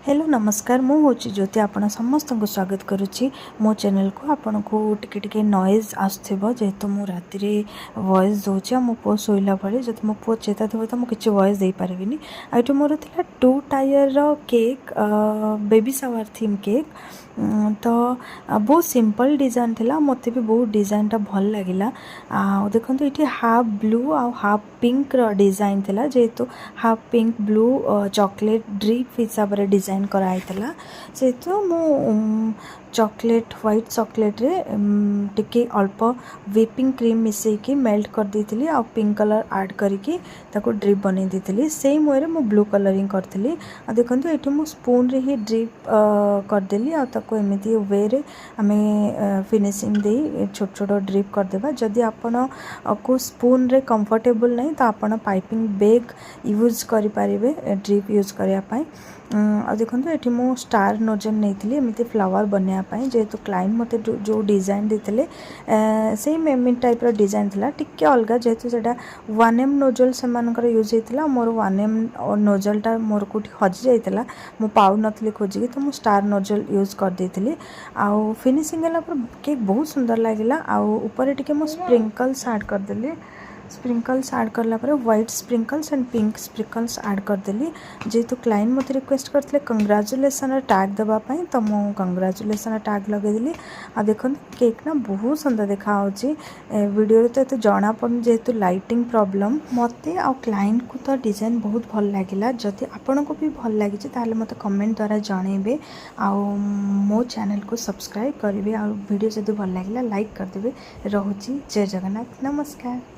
Hello नमस्कार मु हूँ ज्योति आपण समस्त को स्वागत करुच्ची मो चैनल को आपण को टिके नॉइज आसो जेहेतु मु राति वॉइस दूचे मो पु शोला बेले जब मो पु चेता थो तो मुझे वॉइस दे पारि आठ मोर था 2 tyre cake baby shower theme cake तो बहुत सिंपल डिजाइन थिला मते भी बहुत डिजाइन टा भल लगिला देखो ये हाफ ब्लू आ हाफ पिंक रो डिजाइन थिला जेहेतु half pink blue chocolate drip हिसाब से डिजाइन कराई थिला से तो मु चॉकलेट व्हाइट चॉकलेट रे टिके अल्प व्हिपिंग क्रीम मिसेकी मेल्ट कर देथिली आ पिंक कलर ऐड करके ताको ड्रिप बनै देथिली सेम वे रे मु ब्लू कलरिंग करथिली आ देखंतु एठी मु स्पून रे ही ड्रिप कर देली आ ताको एमिति वे रे हमें फिनिशिंग दे छोट छोट ड्रिप कर देबा जदि आपण को स्पून रे कंफर्टेबल नहीं तो आपण पाइपिंग बैग यूज करि पारिबे ड्रिप यूज करिया पाई आ देखो ये मु स्टार नोजल नहीं एमती फ्लावर बनवाई जेहेतु क्लाइंट मत जो डिजाइन देते सेम एम टाइप डिजाइन थिला टिके अलग जेहेतु से 1M नोजल से यूज होता मोर 1M नोजलटा मोर कौटी हजि जाइला मु पाऊ नथली खोजिकी तो मु स्टार नोजल यूज कर देथिली आउ फिनिशिंग है केक बहुत सुंदर लगिला आउ ऊपर टिके मु स्प्रिंकल्स ऐड कर देली स्प्रिंकल्स ऐड करला पर white sprinkles and pink sprinkles add कर देली जेहेतु क्लाइंट मत रिक्वेस्ट करते कंग्राचुलेसन टैग देवाई तो मुझे कंग्राचुलेसन टैग लगेदेली आ देखो केक ना बहुत सुंदर देखा वीडियो तो ये जना पड़न जेहेतु लाइटिंग प्रॉब्लम मत आ क्लाइंट को तो डिजाइन बहुत भल लगिला जदि आपण को भी भल लगी मत कमेंट द्वारा जनइबे आ मो चैनल को सब्सक्राइब करेंगे आ वीडियो जब भल लगिला लाइक करदे रोची जय जगन्नाथ नमस्कार।